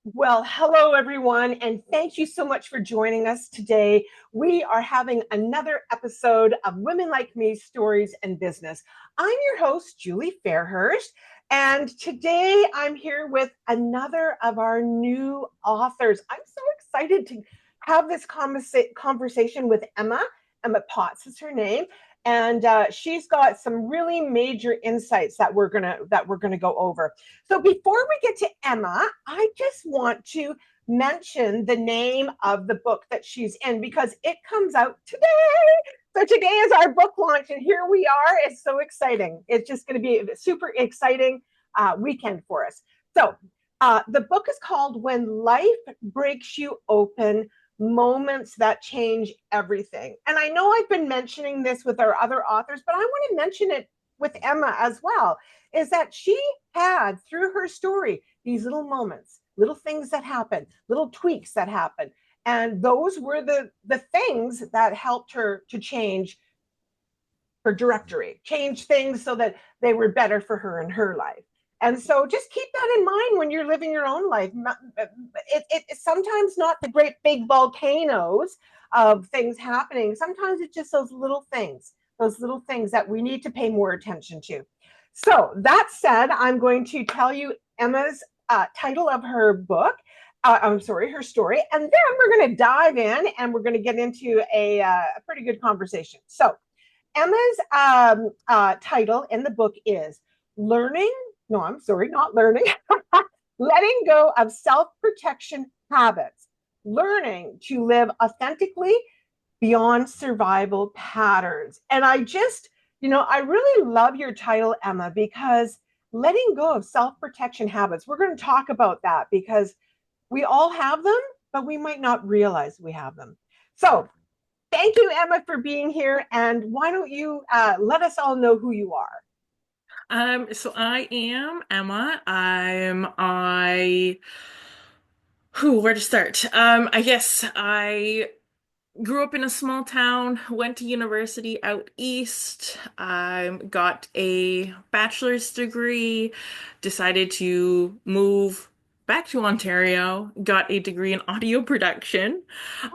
Well, hello everyone, and thank you so much for joining us today. We are having another episode of Women Like Me Stories and Business. I'm your host, Julie Fairhurst, and today I'm here with another of our new authors. I'm so excited to have this conversation with Emma. Emma Potts is her name, and she's got some really major insights that we're gonna go over. So before we get to Emma, I just want to mention the name of the book that she's in because it comes out today. So today is our book launch, and here we are. It's so exciting. It's just going to be a super exciting weekend for us. So the book is called When Life Breaks You Open, Moments That Change Everything. And I know I've been mentioning this with our other authors, but I want to mention it with Emma as well, is that she had through her story these little moments, little things that happen, little tweaks that happen. And those were the things that helped her to change her directory, change things so that they were better for her in her life. And so just keep that in mind when you're living your own life. It's sometimes not the great big volcanoes of things happening. Sometimes it's just those little things that we need to pay more attention to. So that said, I'm going to tell you Emma's title of her book. I'm sorry, her story. And then we're going to dive in and we're going to get into a pretty good conversation. So Emma's title in the book is Learning, no, I'm sorry, not learning, letting go of self protection habits, learning to live authentically beyond survival patterns. And I really love your title, Emma, because letting go of self protection habits, we're going to talk about that because we all have them, but we might not realize we have them. So, thank you, Emma, for being here. And why don't you let us all know who you are? So I am Emma. Where to start? I guess I grew up in a small town, went to university out east, got a bachelor's degree, decided to move back to Ontario, got a degree in audio production.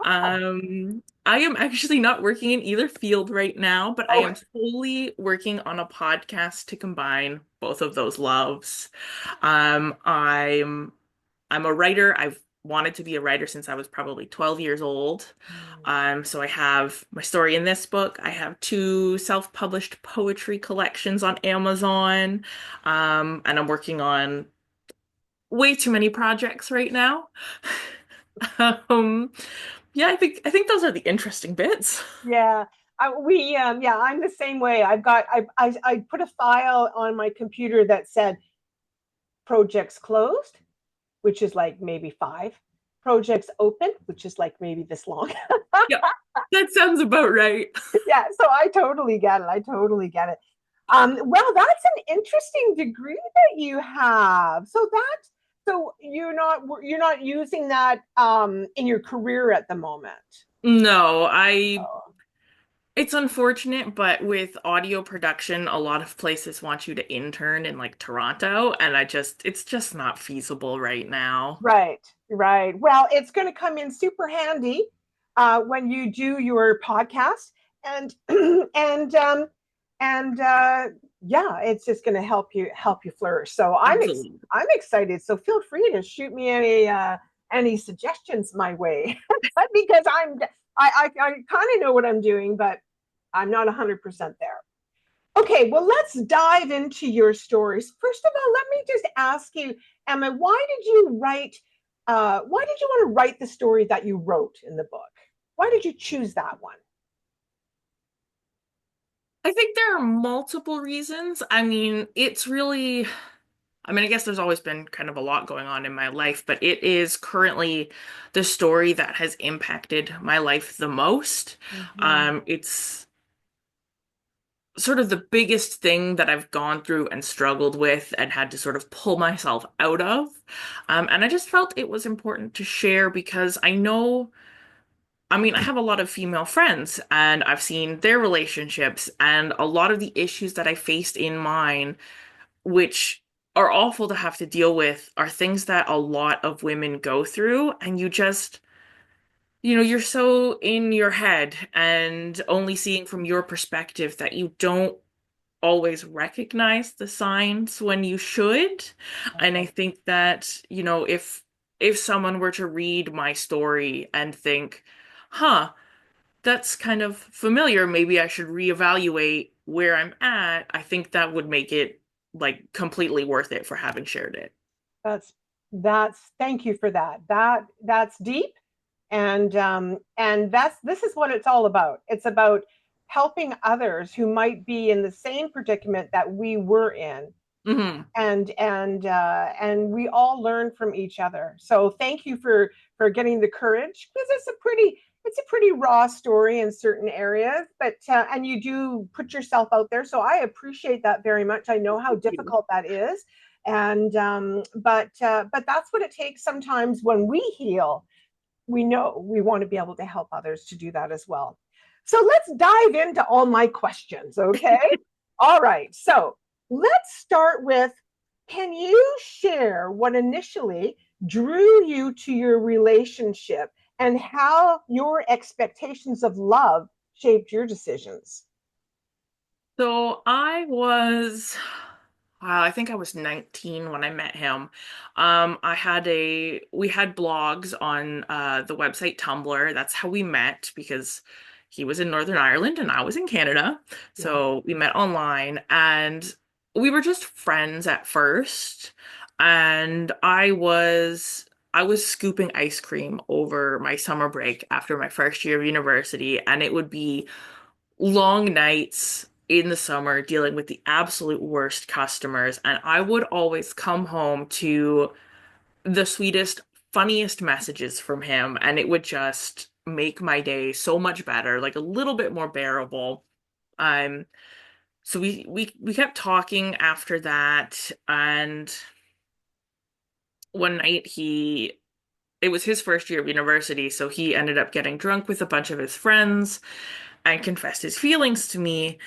Oh, I am actually not working in either field right now, but I oh, am fully working on a podcast to combine both of those loves. Um, I'm I'm a writer. I've wanted to be a writer since I was probably 12 years old. So I have my story in this book. I have two self-published poetry collections on Amazon. And I'm working on way too many projects right now. Um, yeah, I think those are the interesting bits. yeah. Yeah, I'm the same way. I put a file on my computer that said projects closed, which is like maybe five, projects open, which is like maybe this long. Yep, that sounds about right. Yeah, so I totally get it. I totally get it. Well, that's an interesting degree that you have. So you're not using that in your career at the moment. No, I Oh, It's unfortunate, but with audio production, a lot of places want you to intern in like Toronto, and it's just not feasible right now. right, right. Well, it's going to come in super handy when you do your podcast, and and and yeah, it's just going to help you flourish. So Absolutely. I'm excited. So feel free to shoot me any suggestions my way because I kind of know what I'm doing, but I'm not 100% there. Okay, well, let's dive into your stories. First of all, let me just ask you, Emma, why did you want to write the story that you wrote in the book? Why did you choose that one? I think there are multiple reasons. I guess there's always been kind of a lot going on in my life, but it is currently the story that has impacted my life the most. Mm-hmm. It's sort of the biggest thing that I've gone through and struggled with and had to sort of pull myself out of. And I just felt it was important to share because I have a lot of female friends and I've seen their relationships and a lot of the issues that I faced in mine, which are awful to have to deal with are things that a lot of women go through, and you're so in your head and only seeing from your perspective that you don't always recognize the signs when you should. And I think that, if someone were to read my story and think, huh, that's kind of familiar, maybe I should reevaluate where I'm at, I think that would make it like completely worth it for having shared it. That's thank you for that. That's deep, and that's this is what it's all about. It's about helping others who might be in the same predicament that we were in, Hmm. and we all learn from each other. So thank you for getting the courage, because it's a pretty raw story in certain areas, but and you do put yourself out there, so I appreciate that very much. I know how Thank you. difficult that is, and but that's what it takes sometimes when we heal. We know we want to be able to help others to do that as well. So let's dive into all my questions, okay? All right. So let's start with, can you share what initially drew you to your relationship and how your expectations of love shaped your decisions? So wow, I think I was 19 when I met him. We had blogs on the website Tumblr. That's how we met because he was in Northern Ireland and I was in Canada. Yeah. So we met online and we were just friends at first. And I was scooping ice cream over my summer break after my first year of university, and it would be long nights in the summer dealing with the absolute worst customers. And I would always come home to the sweetest, funniest messages from him. And it would just make my day so much better, like a little bit more bearable. Um, so we kept talking after that. And one night it was his first year of university, so he ended up getting drunk with a bunch of his friends and confessed his feelings to me.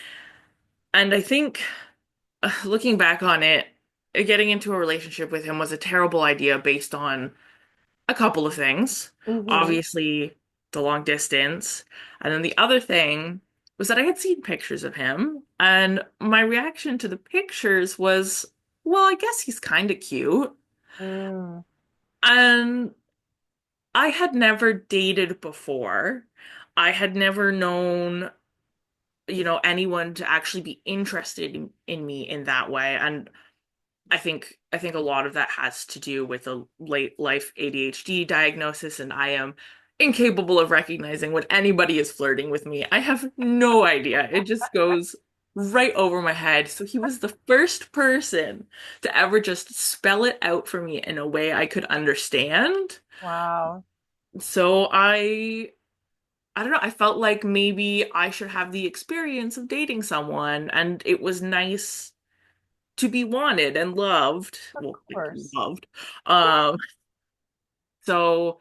And I think looking back on it, getting into a relationship with him was a terrible idea based on a couple of things. Mm-hmm. Obviously, the long distance. And then the other thing was that I had seen pictures of him, and my reaction to the pictures was, well, I guess he's kind of cute. Mm, And I had never dated before. I had never known, anyone to actually be interested in me in that way. And I think a lot of that has to do with a late life ADHD diagnosis, and I am incapable of recognizing when anybody is flirting with me. I have no idea. It just goes right over my head. So he was the first person to ever just spell it out for me in a way I could understand. wow. So I don't know, I felt like maybe I should have the experience of dating someone, and it was nice to be wanted and loved. Of Well, like course. loved. Yeah. Um, so,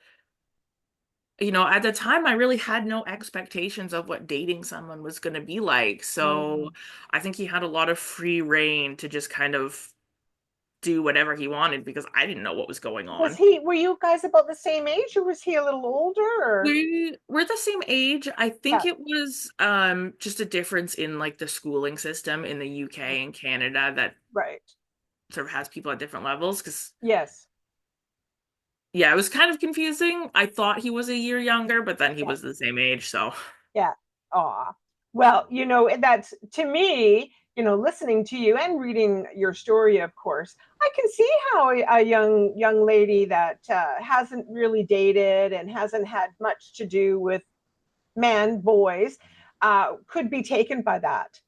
at the time I really had no expectations of what dating someone was going to be like. So, Mm. I think he had a lot of free reign to just kind of do whatever he wanted because I didn't know what was going on. Were you guys about the same age, or was he a little older, or? We're the same age. I think Yeah. it was just a difference in like the schooling system in the UK and Canada that Right. sort of has people at different levels. Because Yes. yeah, it was kind of confusing. I thought he was a year younger, but then he Yeah. was the same age, so Yeah. Aw. Well, that's to me, listening to you and reading your story, of course, I can see how a young lady that hasn't really dated and hasn't had much to do with boys, could be taken by that.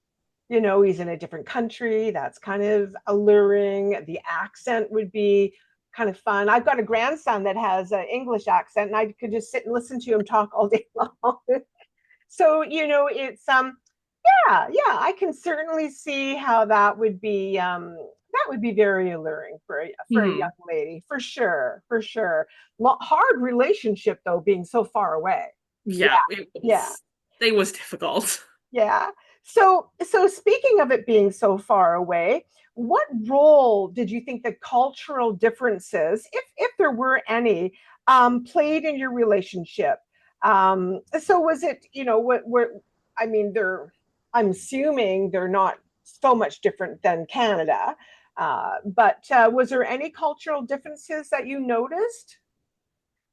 He's in a different country. That's kind of alluring. The accent would be kind of fun. I've got a grandson that has an English accent, and I could just sit and listen to him talk all day long. So, it's yeah, I can certainly see how that would be very alluring for a young hmm. lady, for sure, for sure. Hard relationship though, being so far away. Yeah, Yeah, yeah, it was difficult. yeah. So speaking of it being so far away, what role did you think the cultural differences, if there were any, played in your relationship? So was it, what I mean, I'm assuming they're not so much different than Canada, but was there any cultural differences that you noticed?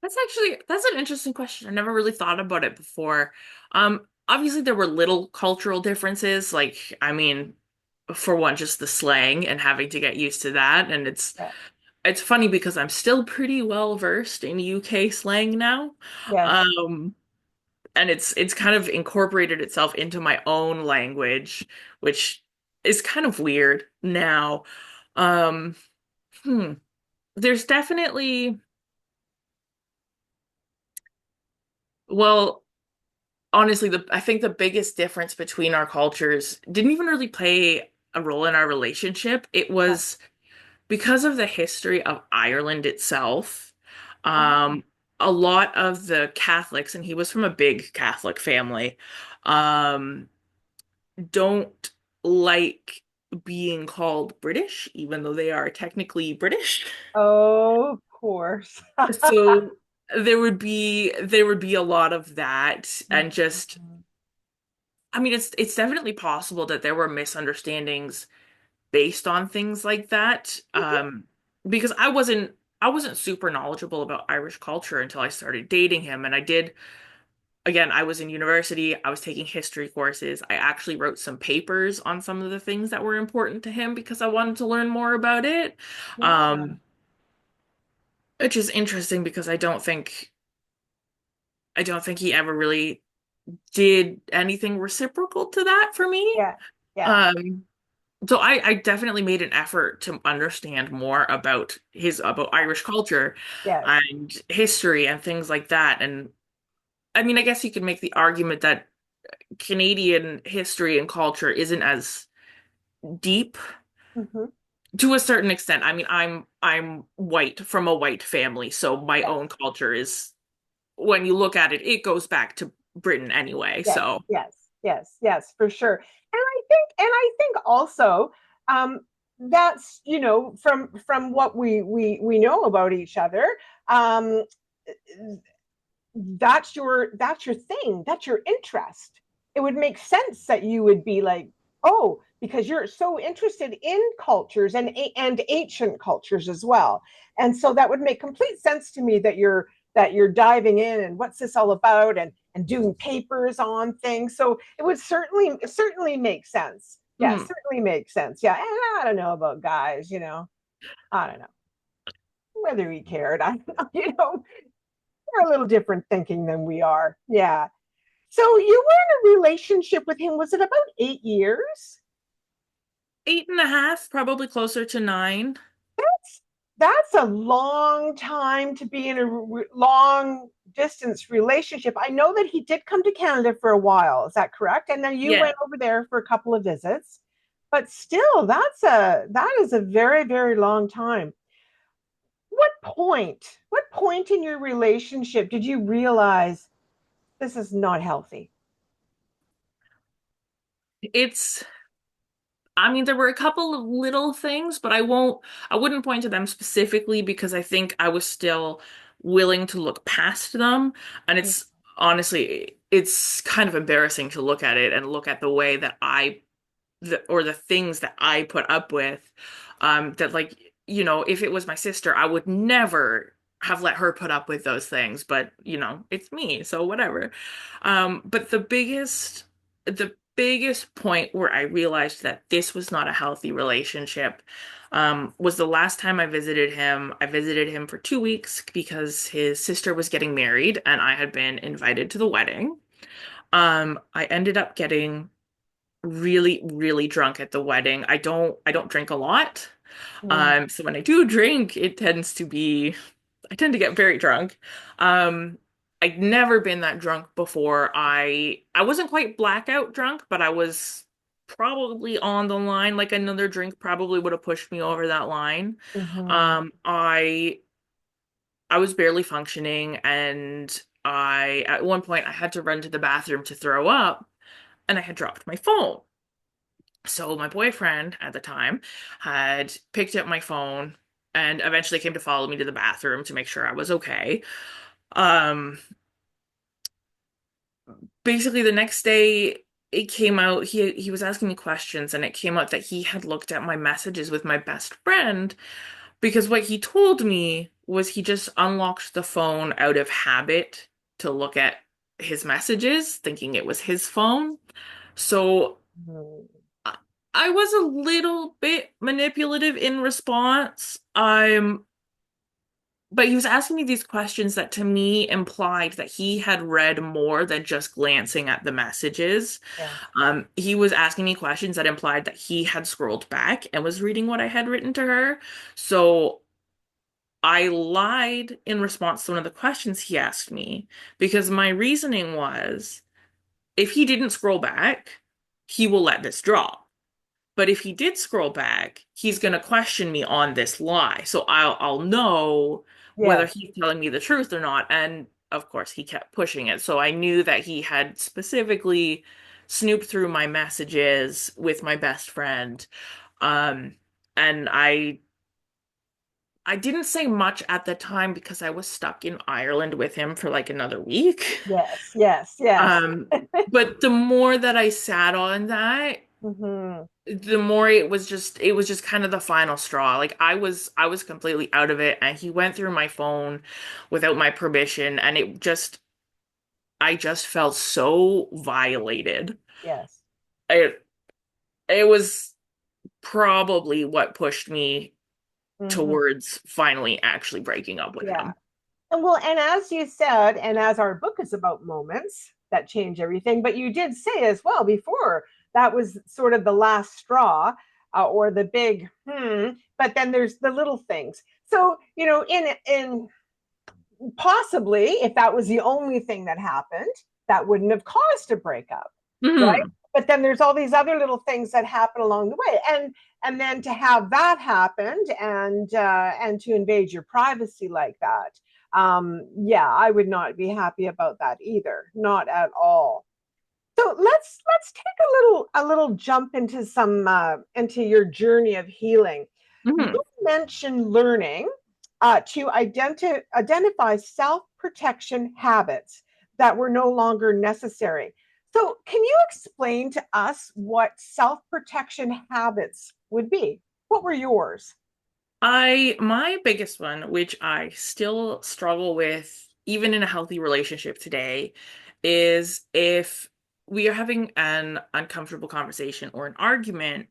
That's an interesting question. I never really thought about it before. Obviously there were little cultural differences, like I mean, for one, just the slang and having to get used to that. And Yeah. it's funny because I'm still pretty well versed in UK slang now. Yes. Um, and it's kind of incorporated itself into my own language, which is kind of weird now. Um, hmm. There's definitely, well, honestly, I think the biggest difference between our cultures didn't even really play a role in our relationship. It Yeah. was because of the history of Ireland itself. Oh. Um, a lot of the Catholics, and he was from a big Catholic family, um, don't like being called British, even though they are technically British. Oh, of course. So there would be a lot of that, and just Mhm. I mean it's definitely possible that there were misunderstandings based on things like that. Because I wasn't super knowledgeable about Irish culture until I started dating him, and I was in university, I was taking history courses. I actually wrote some papers on some of the things that were important to him because I wanted to learn more about it. Yeah. Um, which is interesting because I don't think he ever really did anything reciprocal to that for me. Yeah. Yeah. Um, so I definitely made an effort to understand more about Irish culture Yes. and history and things like that. And I mean, I guess you could make the argument that Canadian history and culture isn't as deep Hmm. to a certain extent. I mean, I'm white from a white family, so my Yes. own culture is, when you look at it, it goes back to Britain anyway. Yes. So, Yes. Yes. Yes. For sure. And I think also, um, that's, from what we know about each other. Um, that's your thing, that's your interest. It would make sense that you would be like, oh, because you're so interested in cultures and ancient cultures as well. And so that would make complete sense to me that you're diving in and what's this all about, and doing papers on things. So it would certainly make sense. Yeah, hmm. certainly makes sense. Yeah. And I don't know about guys, I don't know whether he cared. I they're a little different thinking than we are. Yeah. So you were in a relationship with him, was it about 8 years? 8.5, probably closer to 9. That's a long time to be in a long distance relationship. I know that he did come to Canada for a while. Is that correct? And then you Yeah. went over there for a couple of visits. But still, that is a very, very long time. What point in your relationship did you realize this is not healthy? It's I mean, there were a couple of little things, but I wouldn't point to them specifically because I think I was still willing to look past them. And it's honestly, it's kind of embarrassing to look at it and look at the way that or the things that I put up with. That like, if it was my sister, I would never have let her put up with those things, but it's me, so whatever. But the biggest point where I realized that this was not a healthy relationship, was the last time I visited him. I visited him for 2 weeks because his sister was getting married and I had been invited to the wedding. I ended up getting really, really drunk at the wedding. I don't drink a lot. Mm, So when I do drink, I tend to get very drunk. Um, I'd never been that drunk before. I wasn't quite blackout drunk, but I was probably on the line. Like another drink probably would have pushed me over that line. mhm, I was barely functioning, and at one point I had to run to the bathroom to throw up. and I had dropped my phone. So my boyfriend at the time had picked up my phone and eventually came to follow me to the bathroom to make sure I was okay. Um, Basically the next day it came out he was asking me questions and it came out that he had looked at my messages with my best friend because what he told me was he just unlocked the phone out of habit to look at his messages, thinking it was his phone. So Mhm. I I was a little bit manipulative in response. But he was asking me these questions that to me implied that he had read more than just glancing at the messages. Yeah. He was asking me questions that implied that he had scrolled back and was reading what I had written to her. So I lied in response to one of the questions he asked me because my reasoning was if he didn't scroll back, he will let this drop. But if he did scroll back, he's going to question me on this lie. So I'll know whether Yes. he's telling me the truth or not. And of course, he kept pushing it. So I knew that he had specifically snooped through my messages with my best friend. Um, and I didn't say much at the time because I was stuck in Ireland with him for like another week. Yes. Yes. Yes. Um, but the more that I sat on that, Hmm. the more it was just kind of the final straw. Like I was completely out of it and he went through my phone without my permission and I just felt so violated. Yes. It it was probably what pushed me Hmm. towards finally actually breaking up with Yeah. him. And well, and as you said, and as our book is about moments that change everything, but you did say as well before that was sort of the last straw, or the big but then there's the little things. So, in possibly if that was the only thing that happened, that wouldn't have caused a breakup, right? Hmm. But then there's all these other little things that happen along the way, and then to have that happened, and to invade your privacy like that, yeah, I would not be happy about that either, not at all. So let's take a little jump into some into your journey of healing. You Hmm. mentioned learning to identify self protection habits that were no longer necessary. So, can you explain to us what self protection habits would be? What were yours? My biggest one, which I still struggle with even in a healthy relationship today, is if we are having an uncomfortable conversation or an argument,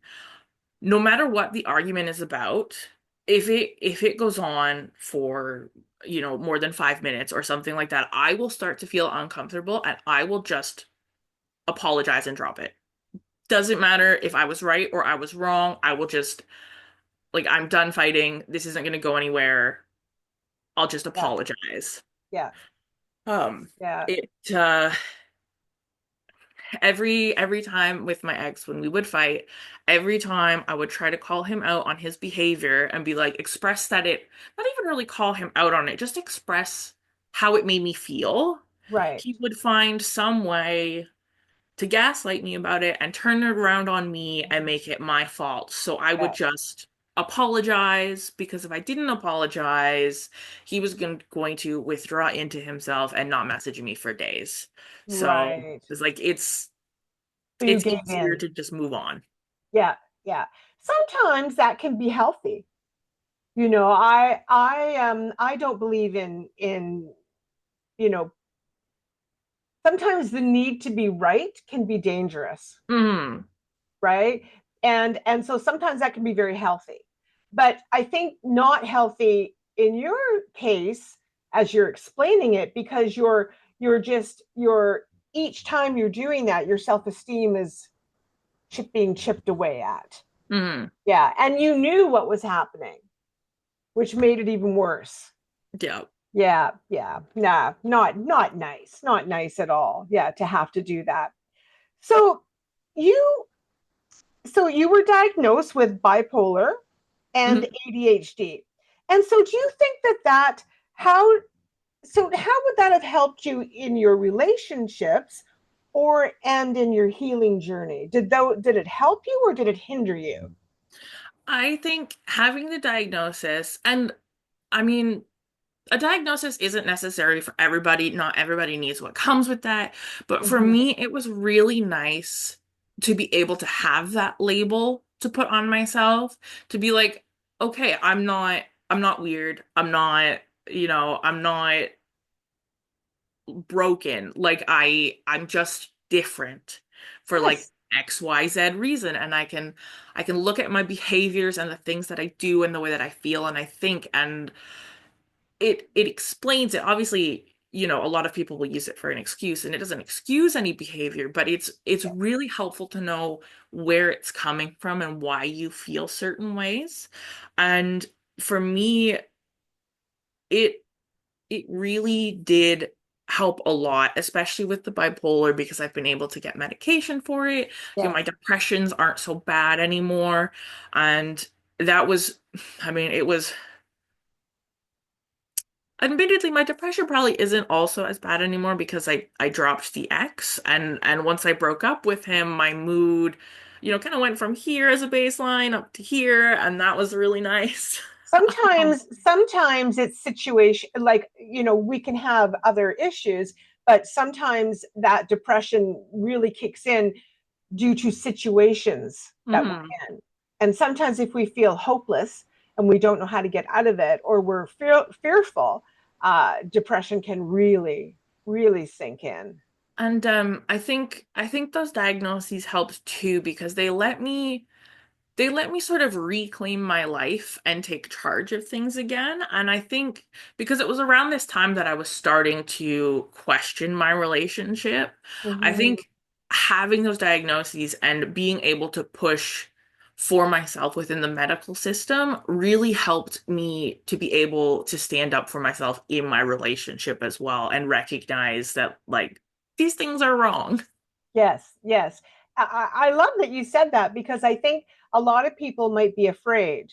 no matter what the argument is about, if it goes on for, more than 5 minutes or something like that, I will start to feel uncomfortable and I will just apologize and drop it. Doesn't matter if I was right or I was wrong. I will just like I'm done fighting. This isn't going to go anywhere. I'll just Yeah, apologize. yeah, Um, yeah, it every time with my ex when we would fight, every time I would try to call him out on his behavior and be like, express that it, not even really call him out on it, just express how it made me feel. right. He would find some way to gaslight me about it and turn it around on me and make it my fault. So I would Yeah, just apologize because if I didn't apologize, he was going to withdraw into himself and not message me for days. So right. it's like So you it's gave easier in. to just move on. Yeah, yeah. Sometimes that can be healthy. I don't believe in you know sometimes the need to be right can be dangerous, Mm, right? And so sometimes that can be very healthy, but I think not healthy in your case as you're explaining it, because you're each time you're doing that, your self-esteem is being chipped away at. mm, Yeah, and you knew what was happening, which made it even worse. yeah. Yeah, yeah. Nah, not nice. Not nice at all. Yeah, to have to do that. So you so you were diagnosed with bipolar and Mhm. ADHD. And so do you think that how how would that have helped you in your relationships, or and in your healing journey? Did it help you or did it hinder you? I think having the diagnosis, and I mean, a diagnosis isn't necessary for everybody. Not everybody needs what comes with that. But for Mhm. me, it was really nice to be able to have that label to put on myself, to be like, okay, I'm not weird. I'm not broken. Like I'm just different for like Yes. XYZ reason. And I can look at my behaviors and the things that I do and the way that I feel and I think, and it explains it. Obviously, a lot of people will use it for an excuse, and it doesn't excuse any behavior, but it's Yes. really helpful to know where it's coming from and why you feel certain ways. And for me, it it really did help a lot, especially with the bipolar, because I've been able to get medication for it. My Yes. depressions aren't so bad anymore. And that was, I mean, it was admittedly, my depression probably isn't also as bad anymore because I dropped the ex, and once I broke up with him, my mood, kind of went from here as a baseline up to here, and that was really nice. Sometimes it's situation like, we can have other issues, but sometimes that depression really kicks in due to situations that we're hmm in. And sometimes if we feel hopeless and we don't know how to get out of it, or we're fearful, depression can really, really sink in. And I think those diagnoses helped too because they let me sort of reclaim my life and take charge of things again. And I think because it was around this time that I was starting to question my relationship, I Mhm. think having those diagnoses and being able to push for myself within the medical system really helped me to be able to stand up for myself in my relationship as well and recognize that, like, these things are wrong. Yes, yes. I love that you said that because I think a lot of people might be afraid,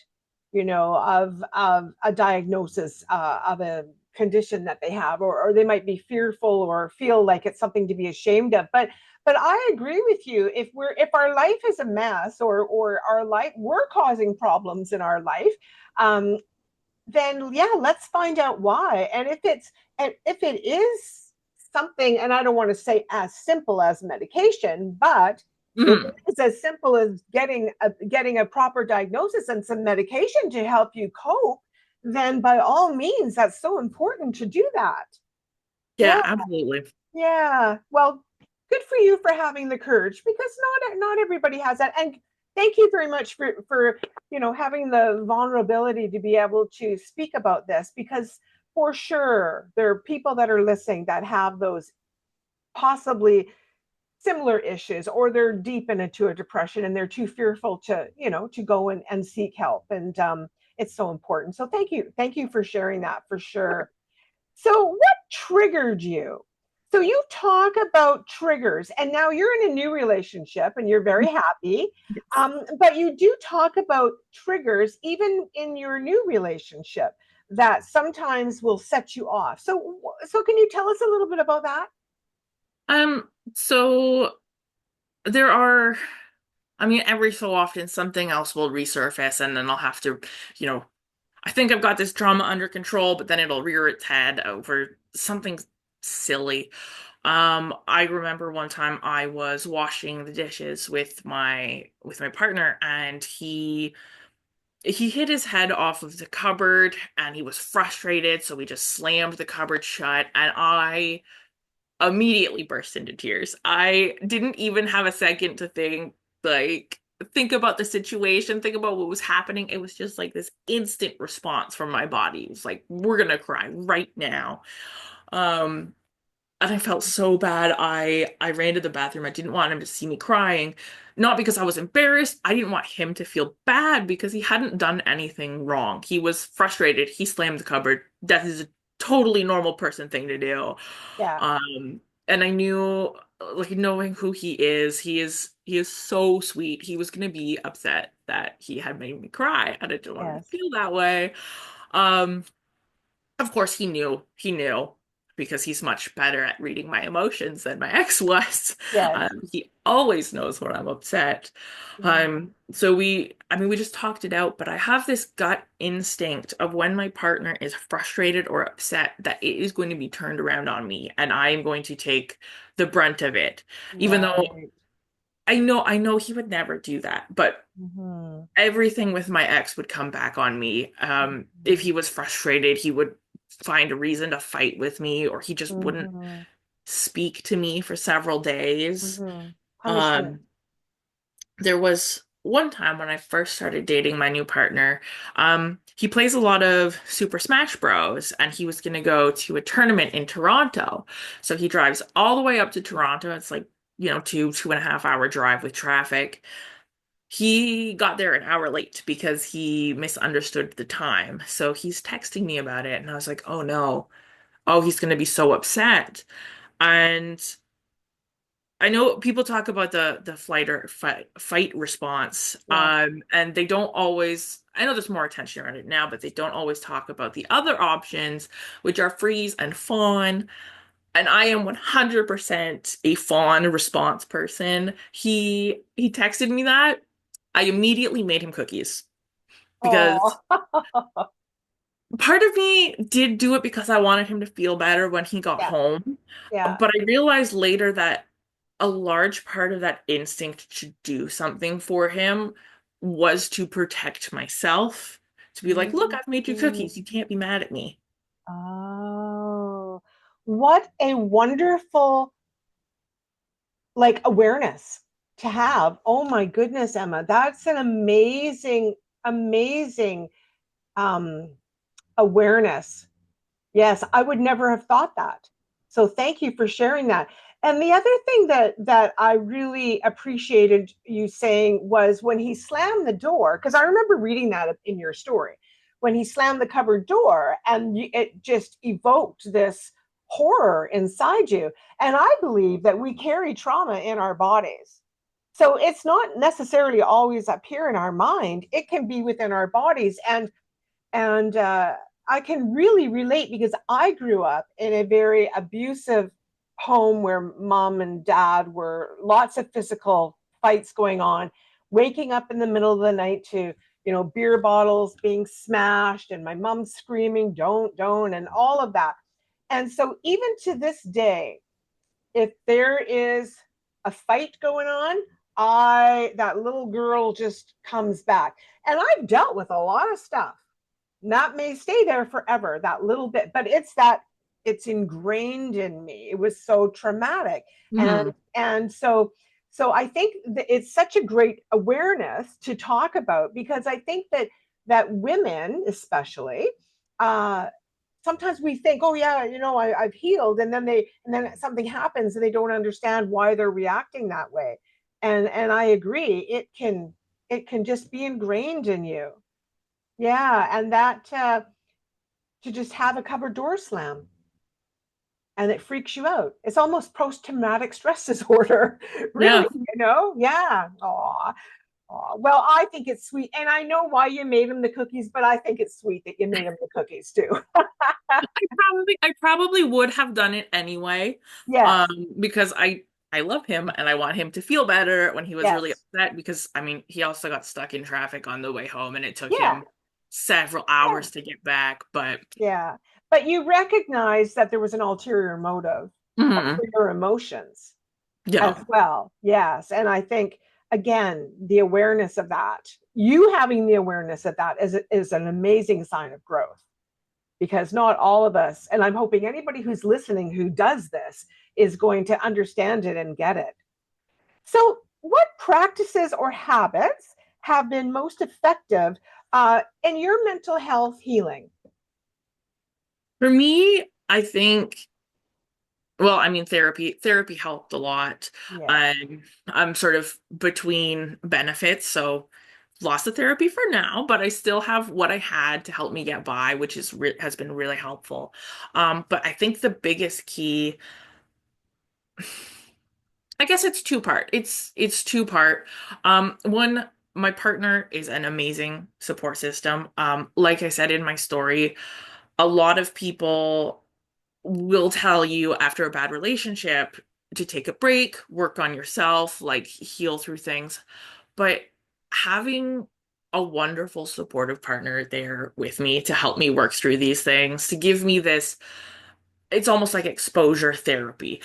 of a diagnosis of a condition that they have, or they might be fearful or feel like it's something to be ashamed of. But I agree with you. If our life is a mess, or our life we're causing problems in our life, um, then yeah, let's find out why. And if it is something, and I don't want to say as simple as medication, but if Mhm. it is as simple as getting a proper diagnosis and some medication to help you cope, then by all means, that's so important to do that. Yeah, Yeah, absolutely. yeah. Well, good for you for having the courage, because not everybody has that. And thank you very much for having the vulnerability to be able to speak about this, because for sure there are people that are listening that have those possibly similar issues, or they're deep into a depression and they're too fearful to go and seek help. And it's so important. So thank you for sharing that, for sure. So, what triggered you? So, you talk about triggers, and now you're in a new relationship and you're very happy. Yes. But you do talk about triggers even in your new relationship that sometimes will set you off. So can you tell us a little bit about that? So there are, I mean, every so often something else will resurface and then I'll have to, you know, I think I've got this trauma under control, but then it'll rear its head over something silly. I remember one time I was washing the dishes with my partner and he hit his head off of the cupboard and he was frustrated, so we just slammed the cupboard shut and I immediately burst into tears. I didn't even have a second to think about the situation, think about what was happening. It was just like this instant response from my body. It was like, we're gonna cry right now. Um, and I felt so bad. I ran to the bathroom. I didn't want him to see me crying. Not because I was embarrassed. I didn't want him to feel bad because he hadn't done anything wrong. He was frustrated. He slammed the cupboard. That is a totally normal person thing to do. Yeah, And I knew, like, knowing who he is so sweet. He was gonna be upset that he had made me cry, and I didn't want him to yes, feel that way. Um, of course he knew. He knew. because he's much better at reading my emotions than my ex was. Yes. He always knows when I'm upset. Yeah. I mean, we just talked it out, but I have this gut instinct of when my partner is frustrated or upset that it is going to be turned around on me and I am going to take the brunt of it. Even though Right. I know he would never do that, but Hmm. everything with my ex would come back on me. If he was frustrated, he would find a reason to fight with me, or he just wouldn't Hmm. speak to me for several days. Hmm. Punishment. Um, there was one time when I first started dating my new partner. He plays a lot of Super Smash Bros. And he was going to go to a tournament in Toronto. So he drives all the way up to Toronto. It's like, two and a half hour drive with traffic. He got there an hour late because he misunderstood the time. So he's texting me about it, and I was like, oh no. Oh, he's going to be so upset. And I know people talk about the fight response, Yeah. and they don't always. I know there's more attention around it now, but they don't always talk about the other options, which are freeze and fawn. And I am 100% a fawn response person. He texted me that. I immediately made him cookies Oh. because part of me did do it because I wanted him to feel better when he got Yeah. home. Yeah. But I realized later that a large part of that instinct to do something for him was to protect myself, to be like, look, I've made you Mhm. cookies. You can't be mad at me. Oh, what a wonderful awareness to have. Oh my goodness, Emma. That's an amazing, amazing um awareness. Yes, I would never have thought that. So thank you for sharing that. And the other thing that I really appreciated you saying was when he slammed the door, because I remember reading that in your story, when he slammed the cupboard door and it just evoked this horror inside you. And I believe that we carry trauma in our bodies. So it's not necessarily always up here in our mind. It can be within our bodies. And I can really relate because I grew up in a very abusive home where mom and dad were lots of physical fights going on, waking up in the middle of the night to beer bottles being smashed and my mom screaming don't and all of that. And so even to this day, if there is a fight going on, I that little girl just comes back. And I've dealt with a lot of stuff that may stay there forever, that little bit, but it's ingrained in me. It was so traumatic. and Hmm. and so I think that it's such a great awareness to talk about, because I think that women especially, uh sometimes we think, oh yeah, I've healed, and then something happens and they don't understand why they're reacting that way. And I agree, it can just be ingrained in you. Yeah, and that to just have a cupboard door slam and it freaks you out. It's almost post-traumatic stress disorder, Yeah. really. Yeah. Aw. Aw. Well, I think it's sweet. And I know why you made him the cookies, but I think it's sweet that you made him the cookies too. I probably would have done it anyway, Yes. because I love him and I want him to feel better when he was really Yes. upset because I mean he also got stuck in traffic on the way home and it took Yeah. him several Yeah. hours to get back. But Yeah. But you recognize that there was an ulterior motive mhm, for your emotions as yeah, well. Yes. And I think, again, the awareness of that, you having the awareness of that is an amazing sign of growth, because not all of us, and I'm hoping anybody who's listening who does this is going to understand it and get it. So, what practices or habits have been most effective in your mental health healing? for me, I think. Well, I mean, therapy helped a lot. Yeah. I'm sort of between benefits, so lost the therapy for now, but I still have what I had to help me get by, which has been really helpful. But I think the biggest key, I guess it's two part. It's two part. One, my partner is an amazing support system. Like I said in my story, a lot of people. will tell you after a bad relationship to take a break, work on yourself, like heal through things. But having a wonderful supportive partner there with me to help me work through these things, to give me this, it's almost like exposure therapy.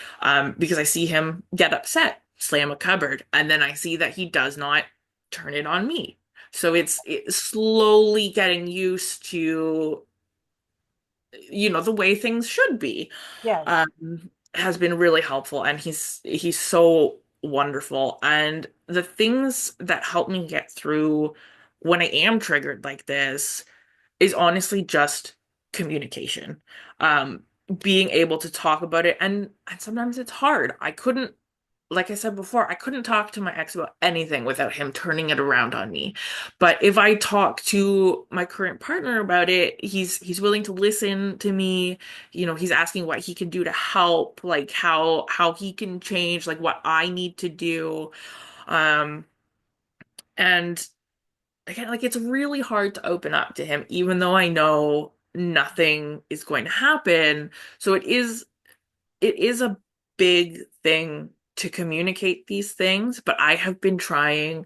Because I see him get upset, slam a cupboard, and then I see that he does not turn it on me. So it's slowly getting used to, the way things should be, Yes. has been really helpful. And he's so wonderful. And the things that help me get through when I am triggered like this is honestly just communication. Um, Being able to talk about it, and sometimes it's hard. I couldn't, like I said before, I couldn't talk to my ex about anything without him turning it around on me. But if I talk to my current partner about it, he's willing to listen to me. He's asking what he can do to help, like how he can change, like what I need to do. Um, and again, like it's really hard to open up to him, even though I know nothing is going to happen. So it is a big thing to communicate these things, but I have been trying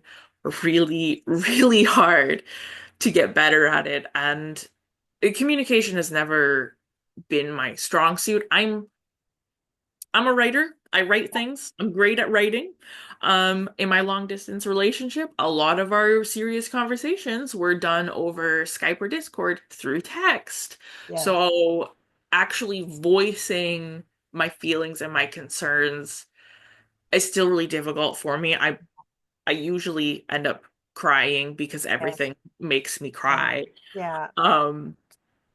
really, really hard to get better at it. And communication has never been my strong suit. I'm a writer. I write things. I'm great at writing. In my long distance relationship, a lot of our serious conversations were done over Skype or Discord through text. Yes. So actually voicing my feelings and my concerns is still really difficult for me. I usually end up crying because Yes. everything makes me Yeah. cry. Yeah. Um,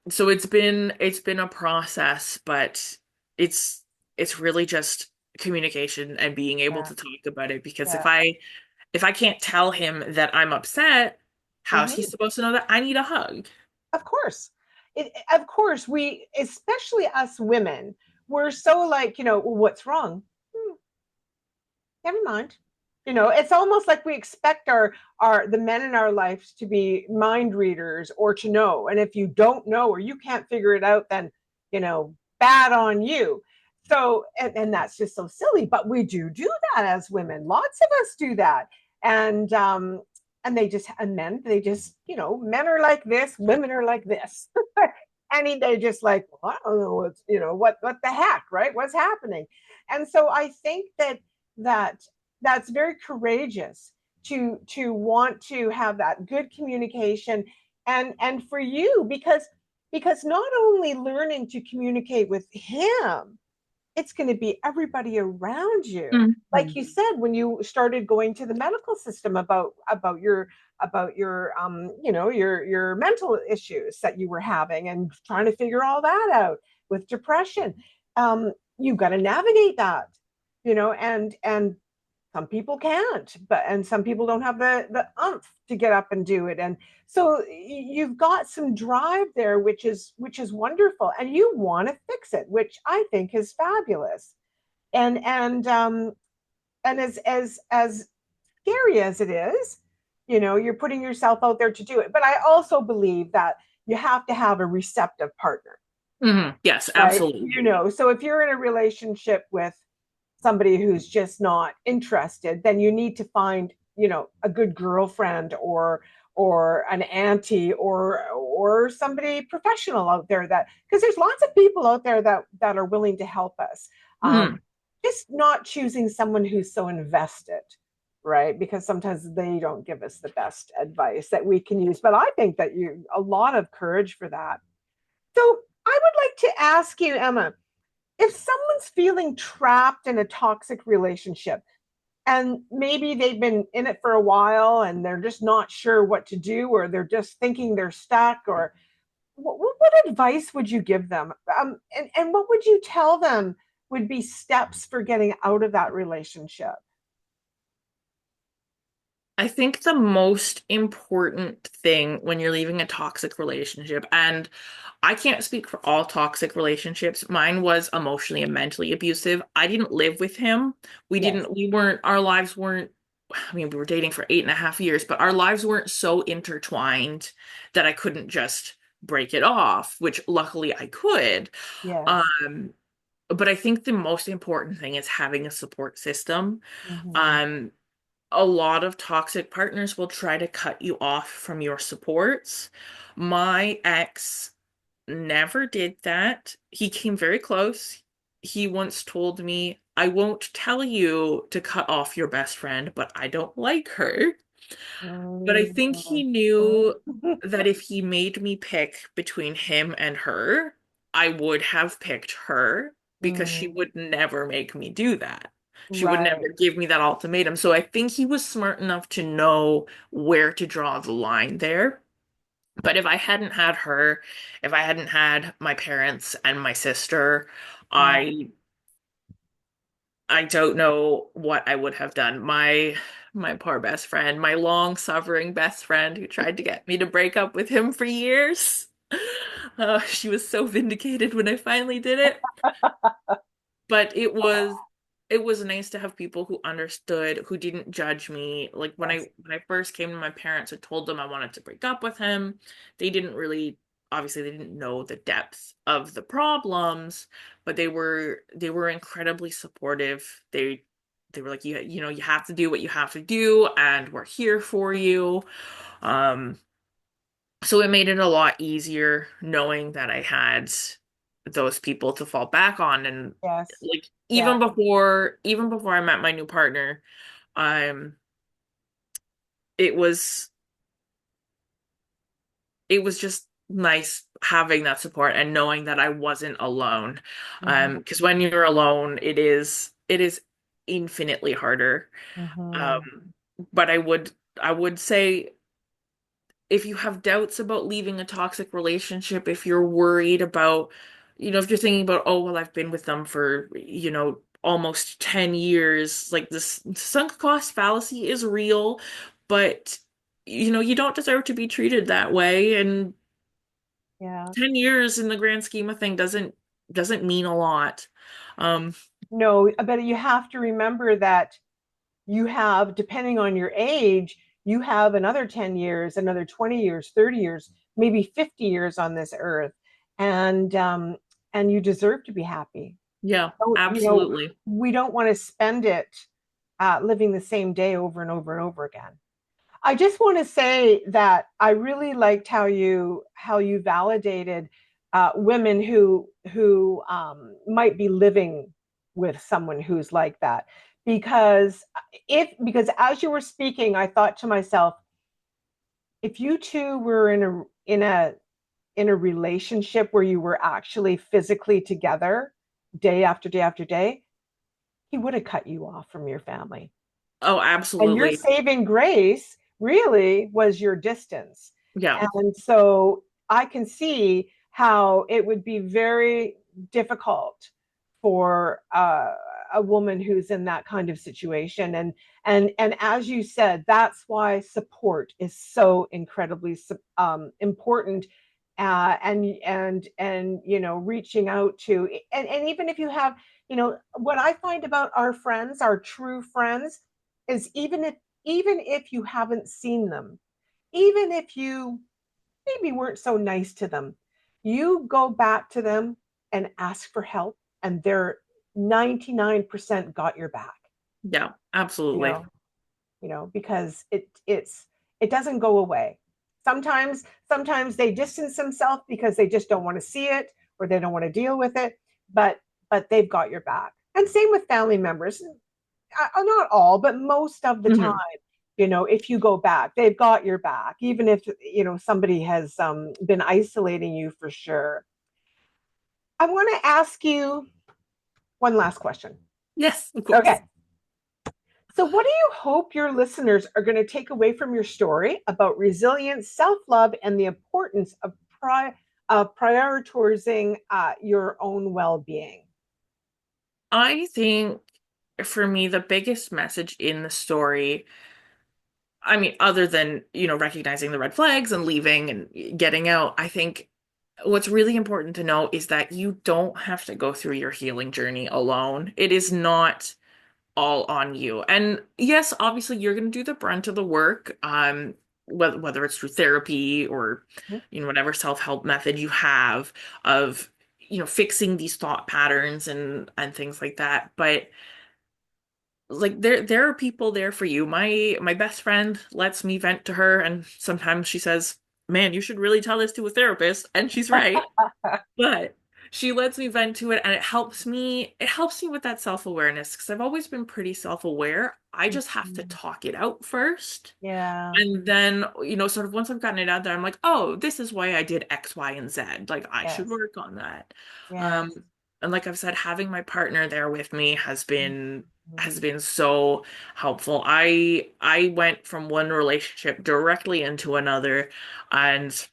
so it's been a process, but it's it's really just communication and being able Yeah. to talk about it, because if Yeah. I can't tell him that I'm upset, how's he Mhm. supposed to know that I need a hug? Of course. Of course, we, especially us women, we're so like, well, what's wrong? Hmm, never mind. It's almost like we expect our the men in our lives to be mind readers or to know. And if you don't know or you can't figure it out, then bad on you. So, and that's just so silly, but we do that as women. Lots of us do that. And they just, and men, they just, men are like this, women are like this. And they just like, well, I don't know what's, what the heck, right? What's happening? And so I think that that's very courageous to want to have that good communication, and for you, because not only learning to communicate with him, it's going to be everybody around you. Like Mhm. you said, when you started going to the medical system about your mental issues that you were having and trying to figure all that out with depression, you've got to navigate that, and some people can't, and some people don't have the umph to get up and do it. And so you've got some drive there, which is wonderful, and you want to fix it, which I think is fabulous. And as scary as it is, you're putting yourself out there to do it, but I also believe that you have to have a receptive partner, Yes, right? absolutely. So if you're in a relationship with somebody who's just not interested, then you need to find, a good girlfriend, or an auntie, or somebody professional out there, that, because there's lots of people out there that are willing to help us. Mhm. Just not choosing someone who's so invested, right? Because sometimes they don't give us the best advice that we can use. But I think that you a lot of courage for that. So I would like to ask you, Emma, if someone's feeling trapped in a toxic relationship, and maybe they've been in it for a while and they're just not sure what to do, or they're just thinking they're stuck, or what advice would you give them? And what would you tell them would be steps for getting out of that relationship? I think the most important thing when you're leaving a toxic relationship, and I can't speak for all toxic relationships, mine was emotionally and mentally abusive. I didn't live with him. Yes. Our lives weren't, I mean, we were dating for 8.5 years, but our lives weren't so intertwined that I couldn't just break it off, which luckily I could. Yes. Um, but I think the most important thing is having a support system. Hmm. Um, a lot of toxic partners will try to cut you off from your supports. My ex never did that. He came very close. He once told me, I won't tell you to cut off your best friend, but I don't like her. But I think he knew that if he made me pick between him and her, I would have picked her because she Mm, would never make me do that. She would right. never give me that ultimatum. So I think he was smart enough to know where to draw the line there. But if I hadn't had her, if I hadn't had my parents and my sister, Yeah. I don't know what I would have done. My poor best friend, my long-suffering best friend who tried to get me to break up with him for years. She was so vindicated when I finally did it. But it was nice to have people who understood, who didn't judge me. Like Yes. when I first came to my parents and told them I wanted to break up with him, they didn't really obviously they didn't know the depth of the problems, but they were incredibly supportive. They were like you know you have to do what you have to do and we're here for you. Um so it made it a lot easier knowing that I had those people to fall back on. And Yes. like Yeah. even before I met my new partner, um it was it was just nice having that support and knowing that I wasn't alone. Hmm. Because when you're alone, it is infinitely harder. Hmm. Um but I would say if you have doubts about leaving a toxic relationship, if you're worried about, you know, if you're thinking about, oh, well, I've been with them for, you know, almost 10 years, like this sunk cost fallacy is real, but, you know, you don't deserve to be treated that way. And Yeah. 10 years in the grand scheme of thing doesn't mean a lot. Um, No, but you have to remember that you have, depending on your age, you have another 10 years, another 20 years, 30 years, maybe 50 years on this earth. And and you deserve to be happy. yeah, Don't, you know, absolutely. we don't want to spend it living the same day over and over and over again. I just want to say that I really liked how you validated women who might be living with someone who's like that, because because as you were speaking, I thought to myself, if you two were in a relationship where you were actually physically together day after day after day, he would have cut you off from your family. Oh, And your absolutely. saving grace really was your distance. Yeah, And so I can see how it would be very difficult for a woman who's in that kind of situation. And as you said, that's why support is so incredibly important. And you know, reaching out to, and even if you have, you know, what I find about our friends, our true friends, is even if you haven't seen them, even if you maybe weren't so nice to them, you go back to them and ask for help, and they're 99% got your back. yeah, You absolutely. know, because it doesn't go away. Sometimes they distance themselves because they just don't want to see it or they don't want to deal with it, but they've got your back. And same with family members. Not all, but most of the time, Mhm. you know, if you go back, they've got your back, even if, you know, somebody has been isolating you for sure. I want to ask you one last question. Yes, of course. Okay. So, what do you hope your listeners are going to take away from your story about resilience, self love, and the importance of prioritizing your own well being? I think for me, the biggest message in the story, I mean, other than, you know, recognizing the red flags and leaving and getting out, I think what's really important to know is that you don't have to go through your healing journey alone. It is not all on you. And yes, obviously you're going to do the brunt of the work. whether it's through therapy or, whatever self-help method you have of, fixing these thought patterns and things like that. But like there are people there for you. My best friend lets me vent to her, and sometimes she says, "Man, you should really tell this to a therapist." And she's right. But she lets me vent to it, and it helps me with that self-awareness because I've always been pretty self-aware. I just have to Mhm. talk it out first. Yeah. And then, sort of once I've gotten it out there, I'm like, oh, this is why I did X, Y, and Z. Like I should Yes. work on that. Um, Yes. and like I've said, having my partner there with me has been Mhm. has been so helpful. I went from one relationship directly into another, and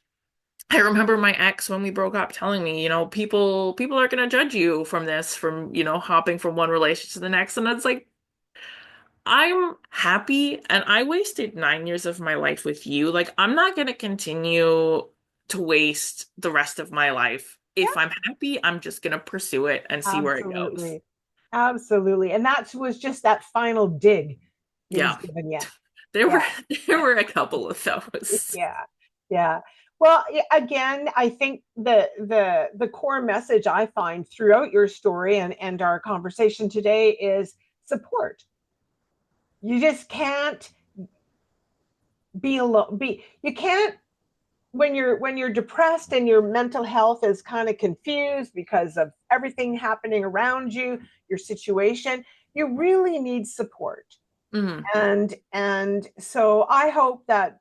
I remember my ex when we broke up telling me, people are gonna judge you from this, from, hopping from one relationship to the next. And it's like, I'm happy and I wasted 9 years of my life with you. Like, I'm not gonna continue to waste the rest of my life. If I'm happy, I'm just gonna pursue it and see where it goes. Absolutely. Absolutely. And that was just that final dig he was Yeah. giving you. There Yeah. were there were a couple of those. Yeah. Yeah. Well, again, I think the core message I find throughout your story and our conversation today is support. You just can't be alone. You can't when you're depressed and your mental health is kind of confused because of everything happening around you, your situation, you really need support. Mhm. And so I hope that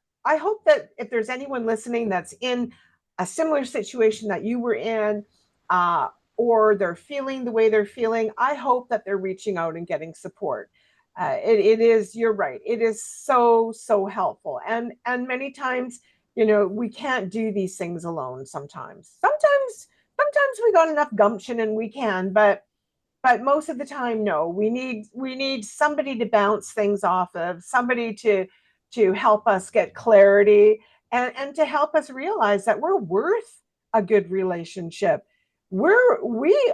if there's anyone listening that's in a similar situation that you were in, uh, or they're feeling the way they're feeling, I hope that they're reaching out and getting support. It is, you're right, it is so helpful, and many times, we can't do these things alone. Sometimes we got enough gumption and we can, but most of the time, no. We need somebody to bounce things off of, somebody to help us get clarity, and to help us realize that we're worth a good relationship. We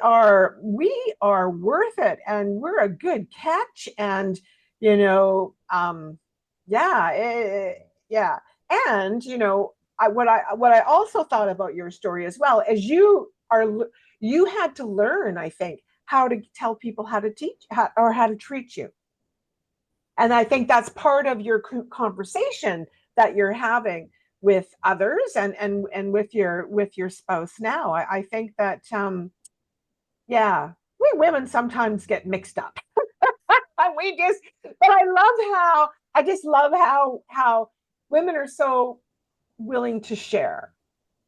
are worth it, and we're a good catch. And you know yeah, yeah. And what I also thought about your story as well is you had to learn, I think, how to tell people how to teach or how to treat you. And I think that's part of your conversation that you're having with others, and with your spouse now. I think that yeah, we women sometimes get mixed up. we just But I just love how women are so willing to share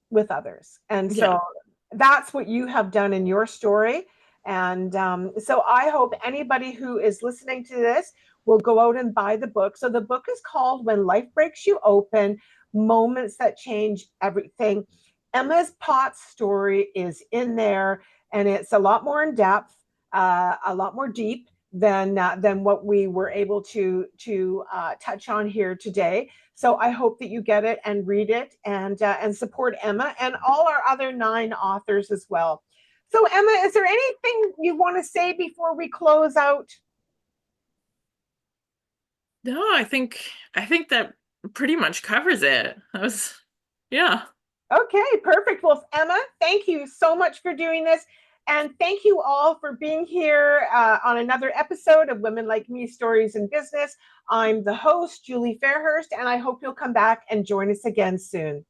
with others. And Yeah. so that's what you have done in your story. And so I hope anybody who is listening to this will go out and buy the book. So the book is called When Life Breaks You Open, Moments That Change Everything. Emma's Potts story is in there, and it's a lot more in depth, a lot more deep than what we were able to touch on here today. So I hope that you get it and read it, and support Emma and all our other 9 authors as well. So Emma, is there anything you want to say before we close out? No, I think that pretty much covers it. Yeah. Okay, perfect. Well, Emma, thank you so much for doing this. And thank you all for being here on another episode of Women Like Me Stories in Business. I'm the host, Julie Fairhurst, and I hope you'll come back and join us again soon.